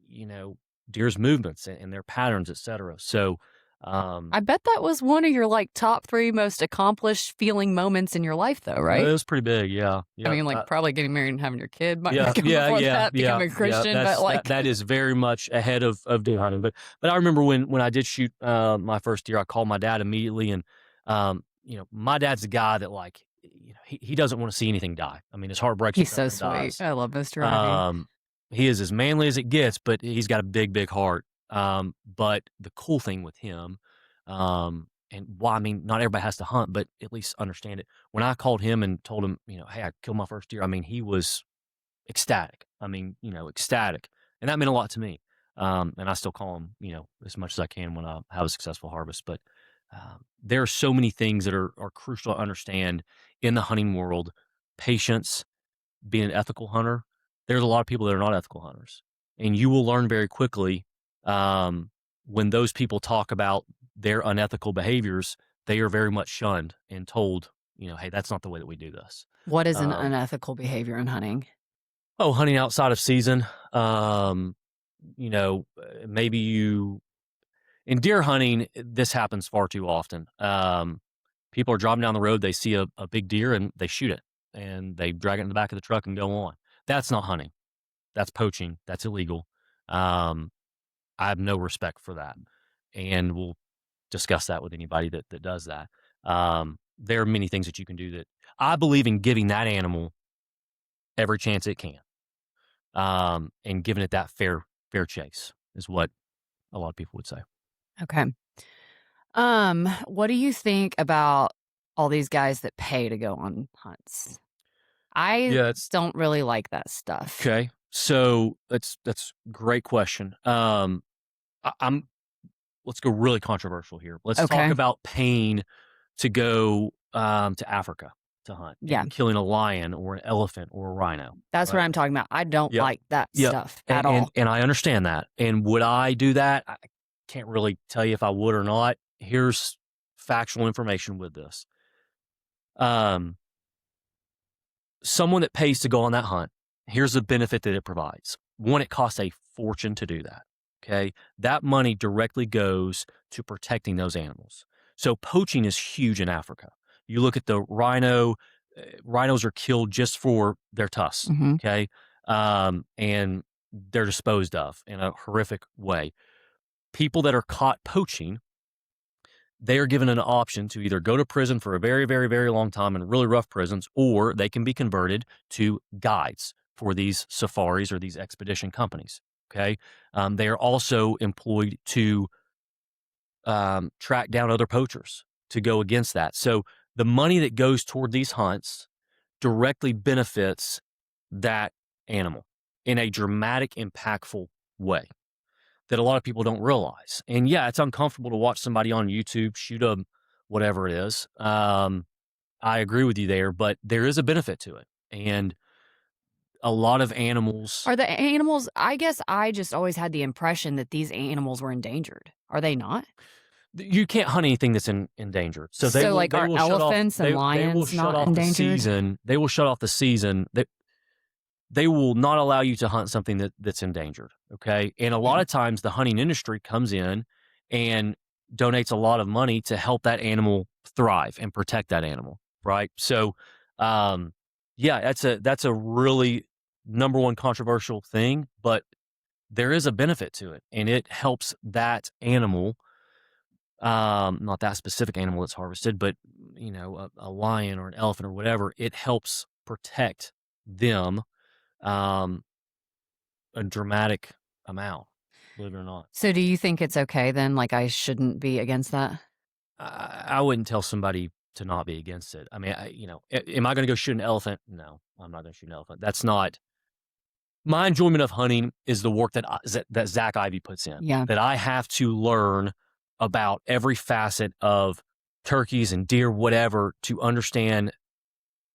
you know, deer's movements and their patterns, etc. So, um, I bet that was one of your, like, top 3 most accomplished feeling moments in your life though, it right? was pretty big. Yeah, I yeah, mean, like, probably getting married and having your kid might yeah, not come yeah, before yeah, that, yeah, becoming a yeah. Christian, but, That's like that is very much ahead of deer hunting. But I remember when I did shoot my first deer, I called my dad immediately, and my dad's the guy that he doesn't want to see anything die. I mean, his heart breaks when he's so something sweet. dies. I love Mr. Ivey. Um, he is as manly as it gets, but he's got a big, big heart. But the cool thing with him, and why I mean, not everybody has to hunt, but at least understand it. When I called him and told him, hey, I killed my first deer, I mean, he was ecstatic. I mean, ecstatic. And that meant a lot to me. And I still call him, as much as I can when I have a successful harvest. But there are so many things that are crucial to understand in the hunting world. Patience, being an ethical hunter, there's a lot of people that are not ethical hunters. And you will learn very quickly when those people talk about their unethical behaviors, they are very much shunned and told, hey, that's not the way that we do this. What is an Um, unethical behavior in hunting? oh, hunting outside of season. Maybe in deer hunting, this happens far too often. People are driving down the road, they see a big deer and they shoot it and they drag it in the back of the truck and go on. That's not hunting. That's poaching. That's illegal. I have no respect for that and will discuss that with anybody that does that. There are many things that you can do that I believe in giving that animal every chance it can, and giving it that fair chase is what a lot of people would say. Okay. What do you think about all these guys that pay to go on hunts? I Yeah, it's don't really like that stuff. okay. So that's great question. I'm let's go really controversial here. Let's talk Okay. about paying to go to Africa to hunt Yeah. and killing a lion or an elephant or a rhino. That's what Right. I'm talking about. I don't Yep. like that Yep. stuff And at and, all. and I understand that. And would I do that? I can't really tell you if I would or not. Here's factual information with this. Um, Someone that pays to go on that hunt, here's the benefit that it provides. One, it costs a fortune to do that. Okay. That money directly goes to protecting those animals. So poaching is huge in Africa. You look at the rhino, rhinos are killed just for their tusks. Mhm. Okay. And they're disposed of in a horrific way. People that are caught poaching, they are given an option to either go to prison for a very, very, very long time in really rough prisons, or they can be converted to guides for these safaris or these expedition companies. Okay. They are also employed to track down other poachers to go against that. So the money that goes toward these hunts directly benefits that animal in a dramatic, impactful way that a lot of people don't realize. And yeah, it's uncomfortable to watch somebody on YouTube shoot a whatever it is. I agree with you there, but there is a benefit to it. And a lot of animals, Are the animals I guess I just always had the impression that these animals were endangered. Are they not? you can't hunt anything that's endangered. So So, like, they are will shut off elephants and they will lions shut not off the endangered? season. They will shut off the season. They will not allow you to hunt something that's endangered, okay? And a lot Mm. of times the hunting industry comes in and donates a lot of money to help that animal thrive and protect that animal, right? So, um, yeah, that's a really number one controversial thing, but there is a benefit to it, and it helps that animal, not that specific animal that's harvested, but a lion or an elephant or whatever. It helps protect them, um, a dramatic amount, believe it or not. So, do you think it's okay then? Like, I shouldn't be against that? I wouldn't tell somebody to not be against it. I mean, am I going to go shoot an elephant? No, I'm not going to shoot an elephant. That's not my enjoyment of hunting. Is the work that Zach Ivey puts in. Yeah. That I have to learn about every facet of turkeys and deer, whatever, to understand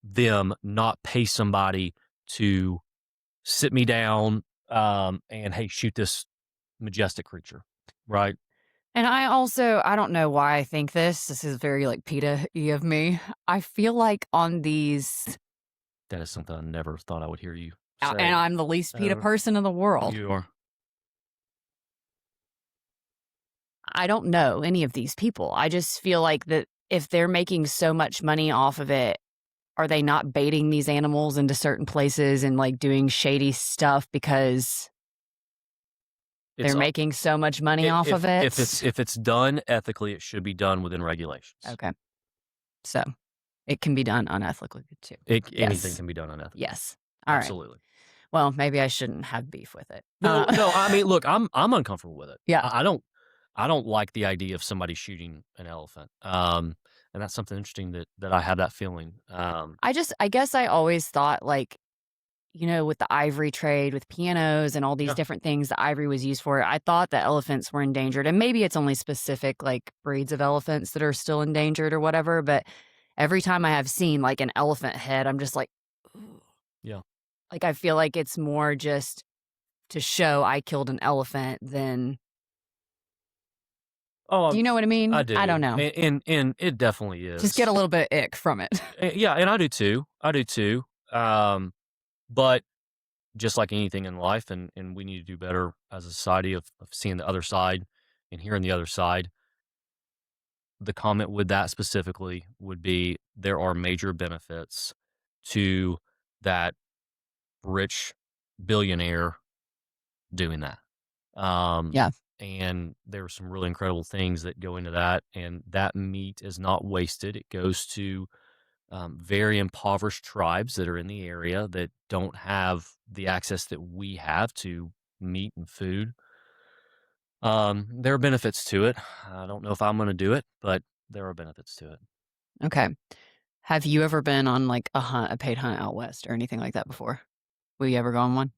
them. Not pay somebody to sit me down, and hey, shoot this majestic creature, right? And I don't know why I think this. This is very, like, PETA-y of me. I feel like on these That is something I never thought I would hear you and say. I'm the least PETA Uh, person in the world. you are. I don't know any of these people. I just feel like that if they're making so much money off of it, are they not baiting these animals into certain places and, like, doing shady stuff because It's they're making so much money off of it? if it's done ethically, it should be done within regulations. Okay. So, it can be done unethically too. Anything Yes. can be done unethically. Yes. Alright. Absolutely. Well, maybe I shouldn't have beef with it. No. I mean, look, I'm uncomfortable with it. Yeah. I don't like the idea of somebody shooting an elephant. And that's something interesting that I have that feeling. I guess I always thought, like, with the ivory trade, with pianos and all these Yeah. different things the ivory was used for, I thought that elephants were endangered. And maybe it's only specific, like, breeds of elephants that are still endangered or whatever. But every time I have seen, like, an elephant head, I'm just like, ooh. Yeah. Like, I feel like it's more just to show I killed an elephant than. Do Oh, you know what I I mean? I don't do. know. And it definitely Just get a is. little bit of ick from it. Yeah, and I do too. I do too. But just like anything in life, and we need to do better as a society of seeing the other side and hearing the other side. The comment with that specifically would be there are major benefits to that rich billionaire doing that. Yeah. and there are some really incredible things that go into that, and that meat is not wasted. It goes to very impoverished tribes that are in the area that don't have the access that we have to meat and food. There are benefits to it. I don't know if I'm going to do it, but there are benefits to it. Okay. Have you ever been on, like, a paid hunt out west or anything like that before? Will you ever go on one?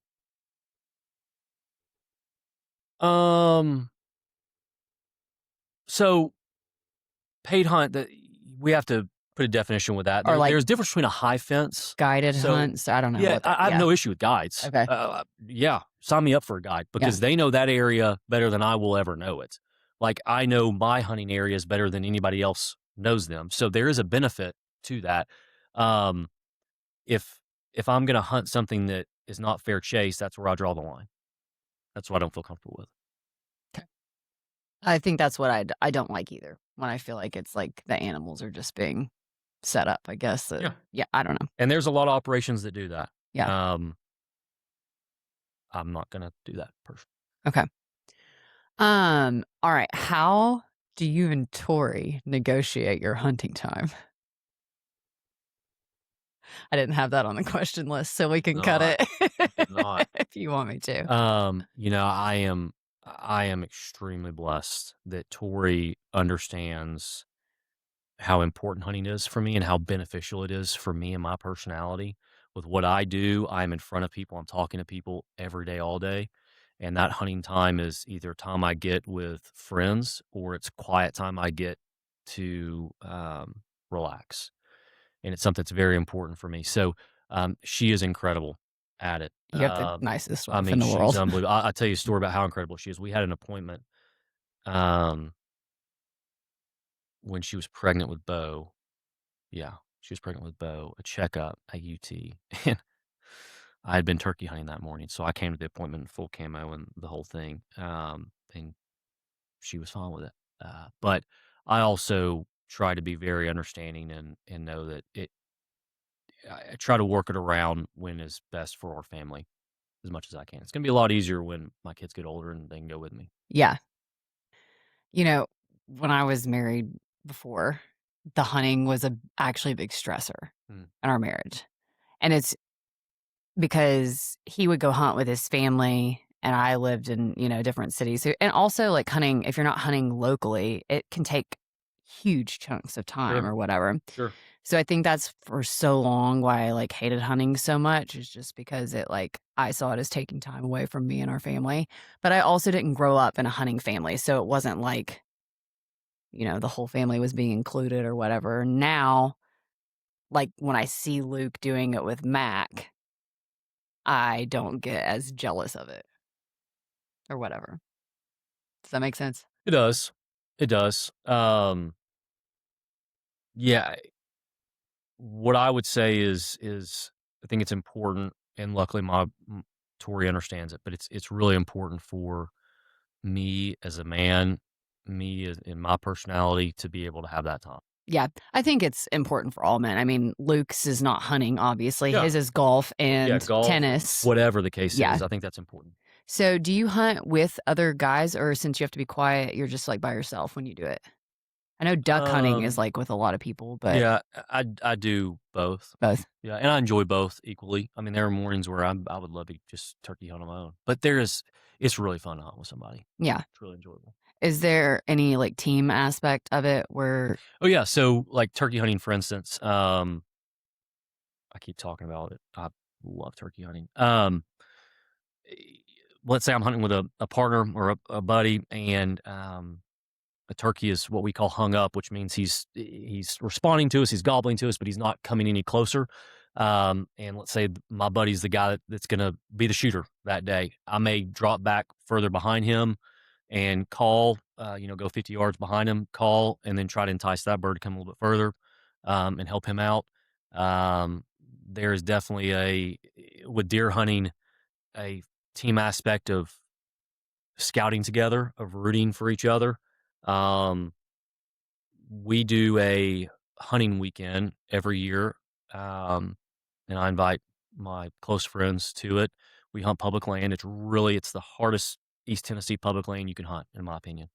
Um, so paid hunt, that we have to put a definition with that. Or, like, There's a difference between a high fence. guided So, hunts? I don't know yeah, what the I have yeah. no issue with guides. Okay. Yeah, sign me up for a guide Yeah. because they know that area better than I will ever know it. Like I know my hunting areas better than anybody else knows them. So there is a benefit to that. Um, if if I'm going to hunt something that is not fair chase, that's where I draw the line. That's what I don't feel comfortable with. 'Kay. I think that's what I don't like either, when I feel like it's like the animals are just being set up, I guess, Yeah, yeah, I don't know. and there's a lot of operations that do that. Yeah. Um, I'm not going to do that personally. Okay. Alright, how do you and Tori negotiate your hunting time? I didn't have that on the question list, so we can No, cut it I did not. if you want me to. I am extremely blessed that Tori understands how important hunting is for me and how beneficial it is for me and my personality. With what I do, I'm in front of people, I'm talking to people every day, all day. And that hunting time is either time I get with friends or it's quiet time I get to relax. And it's something that's very important for me. So she is incredible at it. You have the nicest I wife mean, in the she's world. unbelievable. I'll tell you a story about how incredible she is. We had an appointment um, when she was pregnant with Bo. Yeah, she was pregnant with Bo, a checkup at UT. And I had been turkey hunting that morning. So I came to the appointment in full camo and the whole thing. And she was fine with it. But I also try to be very understanding and know that I try to work it around when is best for our family as much as I can. It's gonna be a lot easier when my kids get older and they can go with me. Yeah. You know, when I was married before, the hunting was actually a big stressor Mm, in our marriage, and it's because he would go hunt with his family, and I lived in, different cities, so and also, like, hunting if you're not hunting locally, it can take huge chunks of time sure, or whatever. sure. So I think that's for so long why I, like, hated hunting so much is just because I saw it as taking time away from me and our family, but I also didn't grow up in a hunting family, so it wasn't like, the whole family was being included or whatever. Now, like, when I see Luke doing it with Mac, I don't get as jealous of it or whatever. Does that make sense? It does. It does. Yeah, what I would say is I think it's important, and luckily Tori understands it, but it's really important for me as a man, me as in my personality to be able to have that time. Yeah, I think it's important for all men. I mean, Luke's is not hunting, obviously. Yeah. His is golf Yeah, and golf or tennis. whatever the case Yeah. is, I think that's important. So, do you hunt with other guys, or since you have to be quiet, you're just, like, by yourself when you do it? I know duck hunting is, Um, like, with a lot of people, but yeah, I do both. both. Yeah, and I enjoy both equally. I mean, there are mornings where I would love to just turkey hunt on my own, but it's really fun to hunt with somebody. Yeah. It's really enjoyable. Is there any, like, team aspect of it where Oh yeah, so like turkey hunting, for instance. I keep talking about it. I love turkey hunting. Eh, let's say I'm hunting with a partner or a buddy, and a turkey is what we call hung up, which means he's responding to us, he's gobbling to us, but he's not coming any closer. And let's say my buddy's the guy that's going to be the shooter that day. I may drop back further behind him and call, go 50 yards behind him, call, and then try to entice that bird to come a little bit further and help him out. There is definitely with deer hunting, a team aspect of scouting together, of rooting for each other. Um, we do a hunting weekend every year, um, and I invite my close friends to it. We hunt public land. It's the hardest. East Tennessee public land you can hunt, in my opinion.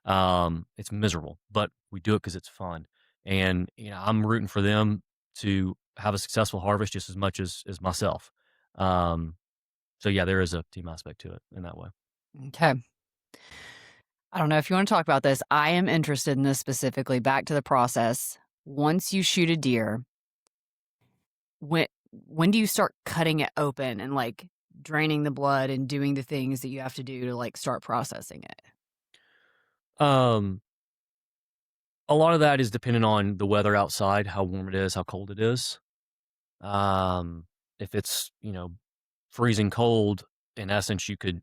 It's miserable, but we do it because it's fun, and, I'm rooting for them to have a successful harvest just as much as myself. Um, so, yeah, there is a team aspect to it in that way. Okay. I don't know if you wanna talk about this. I am interested in this specifically. Back to the process. Once you shoot a deer, when when do you start cutting it open and, like, draining the blood and doing the things that you have to do to, like, start processing it? Um, a lot of that is dependent on the weather outside, how warm it is, how cold it is. Um, if it's, freezing cold, in essence, you could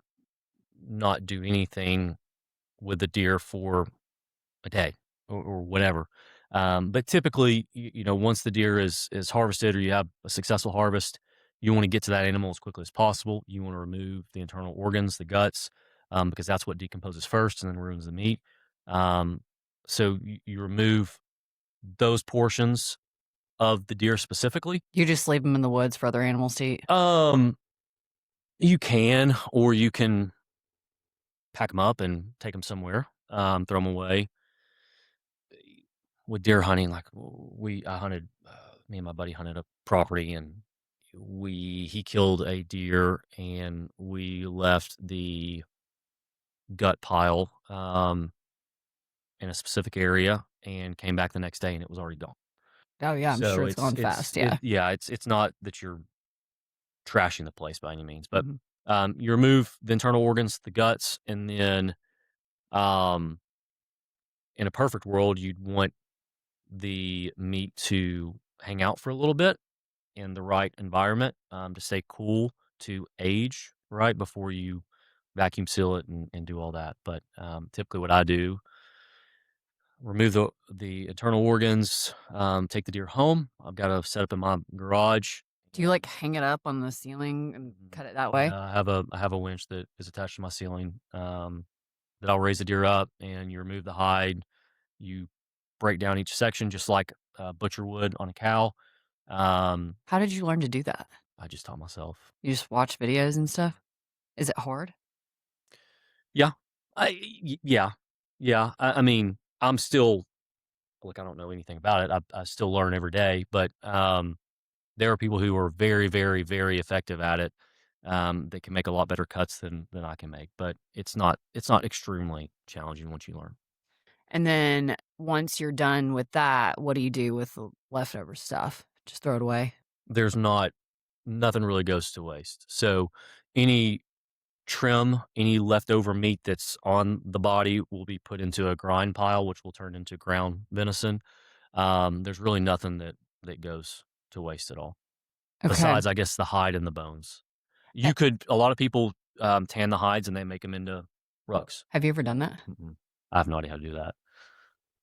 not do anything with the deer for a day or whatever. But typically, once the deer is harvested or you have a successful harvest, you want to get to that animal as quickly as possible. You want to remove the internal organs, the guts, because that's what decomposes first and then ruins the meat. Um, so you remove those portions of the deer specifically. You just leave them in the woods for other animals to eat? Um, you can, or you can pack them up and take them somewhere, throw them away. With deer hunting, like I hunted, me and my buddy hunted a property, and he killed a deer, and we left the gut pile in a specific area, and came back the next day, and it was already gone. Oh, yeah, I'm So sure it's gone fast, yeah. it's not that you're trashing the place by any means, but Mhm. you remove the internal organs, the guts, and then um, in a perfect world, you'd want the meat to hang out for a little bit in the right environment, to stay cool, to age right before you vacuum seal it and do all that. But typically, what I do, remove the internal organs, take the deer home. I've got a setup in my garage, Do you, like, and hang it up on the ceiling and Mhm. cut it that way? Yeah, I have a winch that is attached to my ceiling, that I'll raise the deer up, and you remove the hide. You break down each section just like a butcher would on a cow. Um, How did you learn to do that? I just taught myself. You just watch videos and stuff? Is it hard? Yeah. Yeah. Yeah. I mean, I'm still look, I don't know anything about it. I still learn every day, but, there are people who are very, very, very effective at it, that can make a lot better cuts than I can make, but it's not extremely challenging once you learn. And then once you're done with that, what do you do with the leftover stuff? Just throw it away? There's not nothing really goes to waste. So, any trim, any leftover meat that's on the body will be put into a grind pile, which will turn into ground venison. There's really nothing that goes to waste at all, Okay. besides, I guess, the hide and the bones. Eh, A lot of people, tan the hides and they make them into rugs. have you ever done that? Mm-mm. I have no idea how to do that.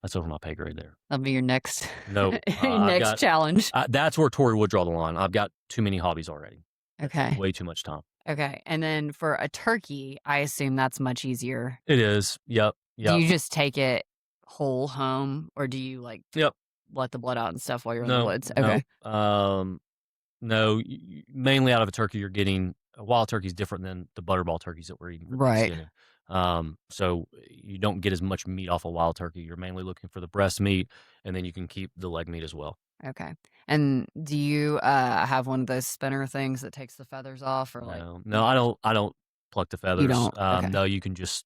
That's over my pay grade there. That'll be your next No, your I've next got challenge. that's where Tori would draw the line. I've got too many hobbies already. That's Okay. way too much time. Okay. And then for a turkey, I assume that's much easier. It is. Yep. Do Yep. you just take it whole home or do you, like, Yep. let the blood out and stuff while you're in the No, woods? no. Okay. No, mainly out of a turkey, you're getting a wild turkey is different than the butterball turkeys that we're eating for Right. Thanksgiving. So you don't get as much meat off a wild turkey. You're mainly looking for the breast meat, and then you can keep the leg meat as well. Okay. And do you, have one of those spinner things that takes the feathers off or, like, No, no, I don't pluck the you feathers. don't? Okay. No, you can just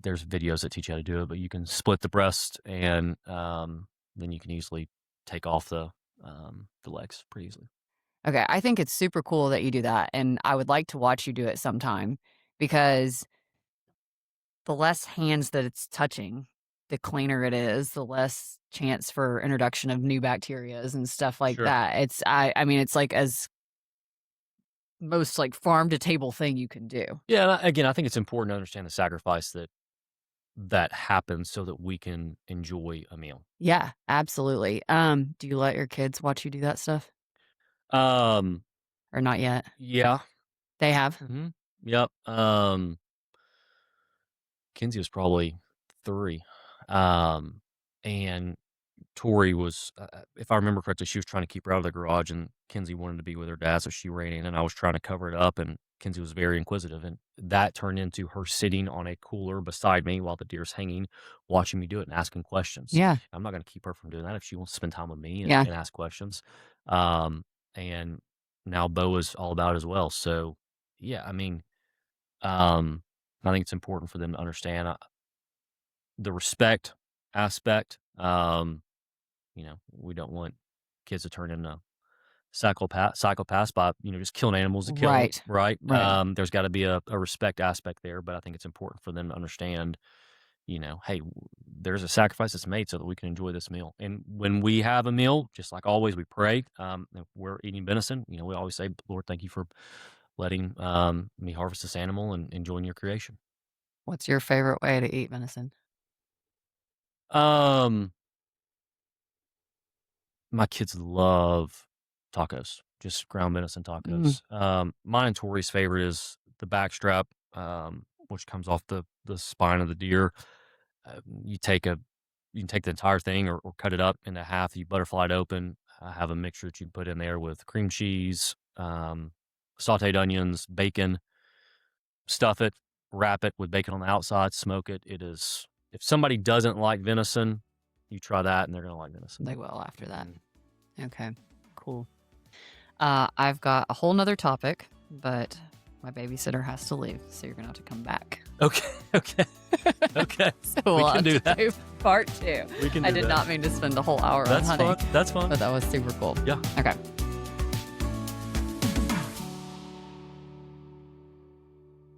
there's videos that teach you how to do it, but you can split the breast, and then you can easily take off the legs pretty easily. Okay, I think it's super cool that you do that, and I would like to watch you do it sometime because the less hands that it's touching, the cleaner it is, the less chance for introduction of new bacterias and stuff like Sure. that. I mean, it's like as most like farm to table thing you can do. Yeah, and again, I think it's important to understand the sacrifice that happens so that we can enjoy a meal. Yeah, absolutely. Do you let your kids watch you do that stuff Um, or not yet? yeah. They have? Mhm. Yep. Kinsey was probably 3, and Tori was, if I remember correctly, she was trying to keep her out of the garage, and Kenzie wanted to be with her dad, so she ran in, and I was trying to cover it up, and Kenzie was very inquisitive, and that turned into her sitting on a cooler beside me while the deer's hanging, watching me do it and asking questions. Yeah. I'm not going to keep her from doing that if she wants to spend time with me Yeah. and ask questions. And now Bo is all about it as well. So, yeah, I mean, I think it's important for them to understand the respect aspect. We don't want kids to turn into psychopaths by, just killing animals to kill them, Right. right? Right. There's got to be a respect aspect there, but I think it's important for them to understand, hey, there's a sacrifice that's made so that we can enjoy this meal. And when we have a meal, just like always, we pray. If we're eating venison, we always say, Lord, thank you for letting me harvest this animal and enjoying your creation. What's your favorite way to eat venison? Um, My kids love tacos, just ground venison Mm, tacos. Mine and Tori's favorite is the backstrap, which comes off the spine of the deer. Uh, you take a you can take the entire thing or cut it up into half. You butterfly it open. I have a mixture that you can put in there with cream cheese, sautéed onions, bacon. Stuff it, wrap it with bacon on the outside, smoke it. It is. If somebody doesn't like venison, you try that, and they're gonna like venison. they will after that. Mhm. Okay. Cool. I've got a whole nother topic, but my babysitter has to leave, so you're gonna have to come back. Okay, okay, okay. So We we'll can have do to that. do part 2. We can I do did that. not mean to spend a whole hour on That's hunting, fun. That's fun. but that was super cool. Yeah. Okay.